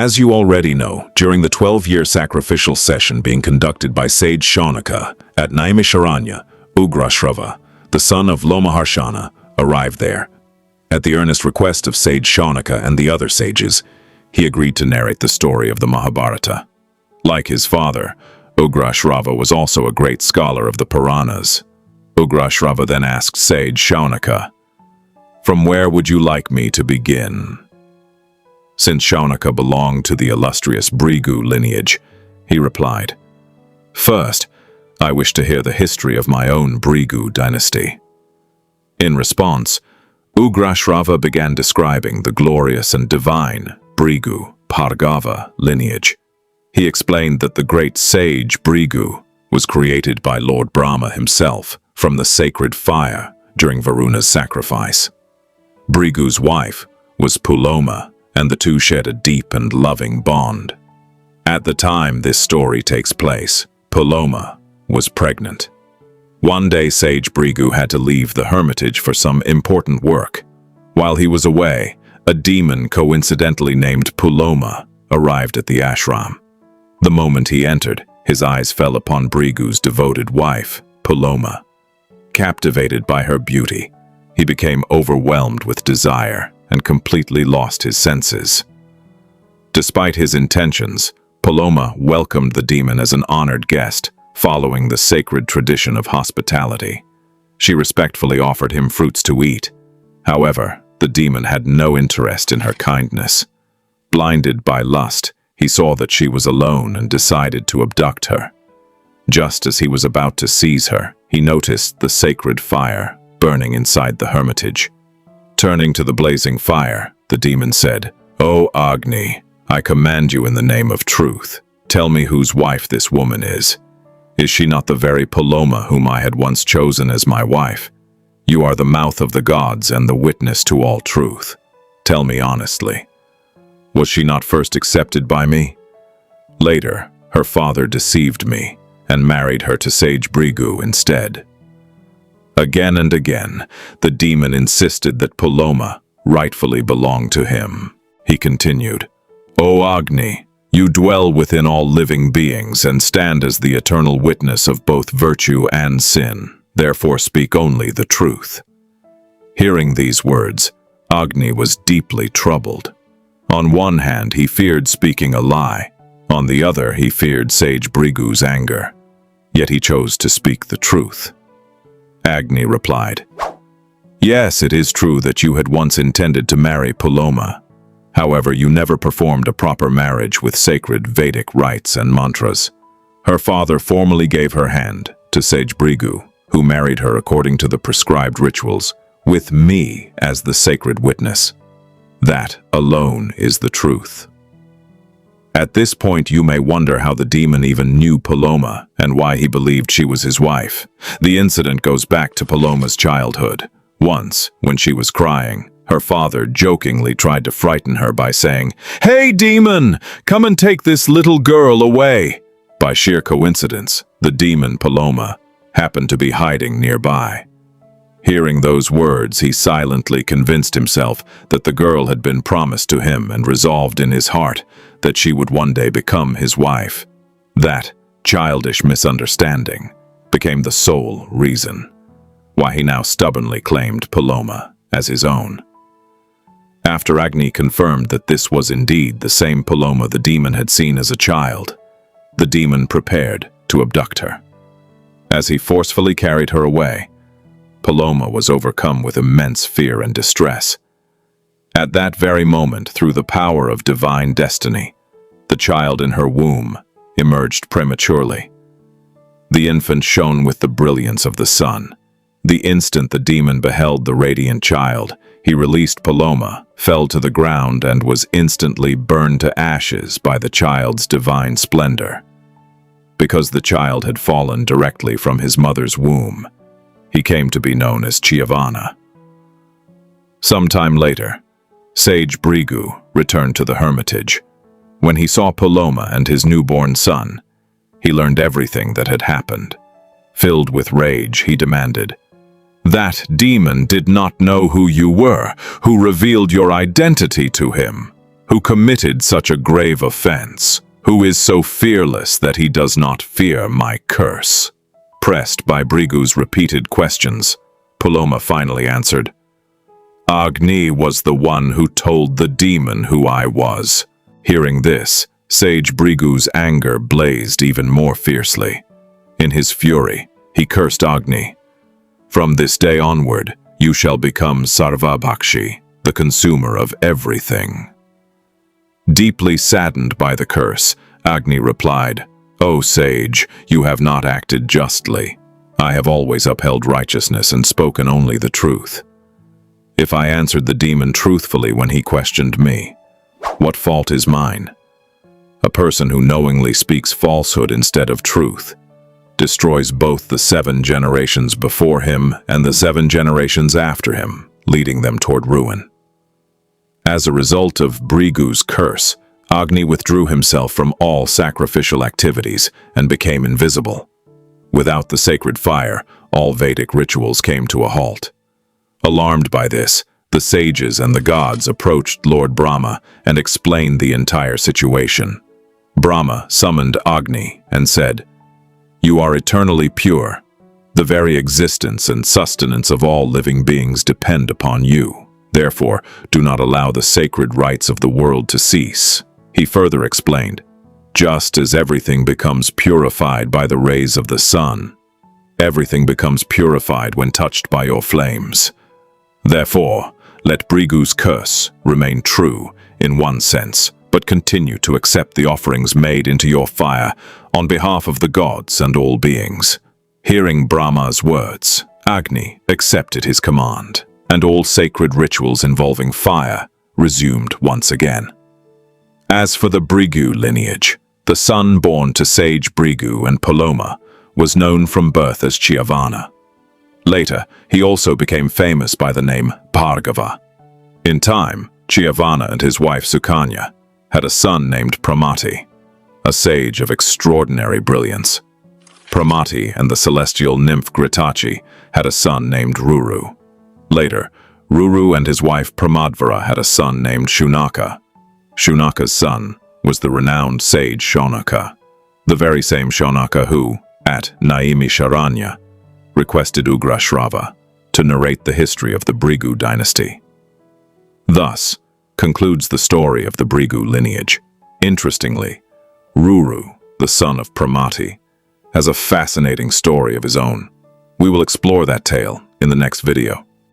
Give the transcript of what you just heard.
As you already know, during the 12-year sacrificial session being conducted by Sage Shaunaka at Naimisharanya, Ugrashrava, the son of Lomaharshana, arrived there. At the earnest request of Sage Shaunaka and the other sages, he agreed to narrate the story of the Mahabharata. Like his father, Ugrashrava was also a great scholar of the Puranas. Ugrashrava then asked Sage Shaunaka, "From where would you like me to begin?" Since Shaunaka belonged to the illustrious Bhrigu lineage, he replied, "First, I wish to hear the history of my own Bhrigu dynasty." In response, Ugrashrava began describing the glorious and divine Bhrigu Bhargava lineage. He explained that the great sage Bhrigu was created by Lord Brahma himself from the sacred fire during Varuna's sacrifice. Bhrigu's wife was Puloma, and the two shared a deep and loving bond. At the time this story takes place, Puloma was pregnant. One day Sage Bhrigu had to leave the hermitage for some important work. While he was away, a demon coincidentally named Puloma arrived at the ashram. The moment he entered, his eyes fell upon Bhrigu's devoted wife, Puloma. Captivated by her beauty, he became overwhelmed with desire and completely lost his senses. Despite his intentions, Puloma welcomed the demon as an honored guest, following the sacred tradition of hospitality. She respectfully offered him fruits to eat. However, the demon had no interest in her kindness. Blinded by lust, he saw that she was alone and decided to abduct her. Just as he was about to seize her, he noticed the sacred fire burning inside the hermitage. Turning to the blazing fire, the demon said, "O Agni, I command you in the name of truth. Tell me whose wife this woman is. Is she not the very Puloma whom I had once chosen as my wife? You are the mouth of the gods and the witness to all truth. Tell me honestly. Was she not first accepted by me? Later, her father deceived me and married her to Sage Bhrigu instead." Again and again, the demon insisted that Puloma rightfully belonged to him. He continued, "O Agni, you dwell within all living beings and stand as the eternal witness of both virtue and sin. Therefore speak only the truth." Hearing these words, Agni was deeply troubled. On one hand, he feared speaking a lie. On the other, he feared Sage Bhrigu's anger. Yet he chose to speak the truth. Agni replied, "Yes, it is true that you had once intended to marry Puloma. However, you never performed a proper marriage with sacred Vedic rites and mantras. Her father formally gave her hand to Sage Bhrigu, who married her according to the prescribed rituals, with me as the sacred witness. That alone is the truth." At this point, you may wonder how the demon even knew Puloma and why he believed she was his wife. The incident goes back to Puloma's childhood. Once, when she was crying, her father jokingly tried to frighten her by saying, "Hey demon, come and take this little girl away." By sheer coincidence, the demon Puloma happened to be hiding nearby. Hearing those words, he silently convinced himself that the girl had been promised to him and resolved in his heart that she would one day become his wife. That childish misunderstanding became the sole reason why he now stubbornly claimed Puloma as his own. After Agni confirmed that this was indeed the same Puloma the demon had seen as a child, the demon prepared to abduct her. As he forcefully carried her away, Puloma was overcome with immense fear and distress. At that very moment, through the power of divine destiny, the child in her womb emerged prematurely. The infant shone with the brilliance of the sun. The instant the demon beheld the radiant child, he released Puloma, fell to the ground, and was instantly burned to ashes by the child's divine splendor. Because the child had fallen directly from his mother's womb, he came to be known as Chyavana. Sometime later, Sage Bhrigu returned to the hermitage. When he saw Puloma and his newborn son, he learned everything that had happened. Filled with rage, he demanded, "That demon did not know who you were, who revealed your identity to him. who committed such a grave offense, who is so fearless that he does not fear my curse? Pressed by Bhrigu's repeated questions, Puloma finally answered, Agni was the one who told the demon who I was. Hearing this, Sage Bhrigu's anger blazed even more fiercely. In his fury, he cursed Agni. From this day onward, you shall become Sarvabhakshi, the consumer of everything. Deeply saddened by the curse, Agni replied, O sage, you have not acted justly. I have always upheld righteousness and spoken only the truth. If I answered the demon truthfully when he questioned me, what fault is mine? A person who knowingly speaks falsehood instead of truth destroys both the 7 generations before him and the 7 generations after him, leading them toward ruin. As a result of Bhrigu's curse, Agni withdrew himself from all sacrificial activities and became invisible. Without the sacred fire, all Vedic rituals came to a halt. Alarmed by this, the sages and the gods approached Lord Brahma and explained the entire situation. Brahma summoned Agni and said, You are eternally pure. The very existence and sustenance of all living beings depend upon you. Therefore, do not allow the sacred rites of the world to cease. He further explained, just as everything becomes purified by the rays of the sun, everything becomes purified when touched by your flames. Therefore, let Bhrigu's curse remain true in one sense, but continue to accept the offerings made into your fire on behalf of the gods and all beings. Hearing Brahma's words, Agni accepted his command, and all sacred rituals involving fire resumed once again. As for the Bhrigu lineage, the son born to Sage Bhrigu and Puloma was known from birth as Chyavana. Later, he also became famous by the name Bhargava. In time, Chyavana and his wife Sukanya had a son named Pramati, a sage of extraordinary brilliance. Pramati and the celestial nymph Gritachi had a son named Ruru. Later, Ruru and his wife Pramadvara had a son named Shaunaka. Shaunaka's son was the renowned Sage Shaunaka, the very same Shaunaka who, at DivineEpic158, requested Ugrashrava to narrate the history of the Bhrigu dynasty. Thus concludes the story of the Bhrigu lineage. Interestingly, Ruru, the son of Pramati, has a fascinating story of his own. We will explore that tale in the next video.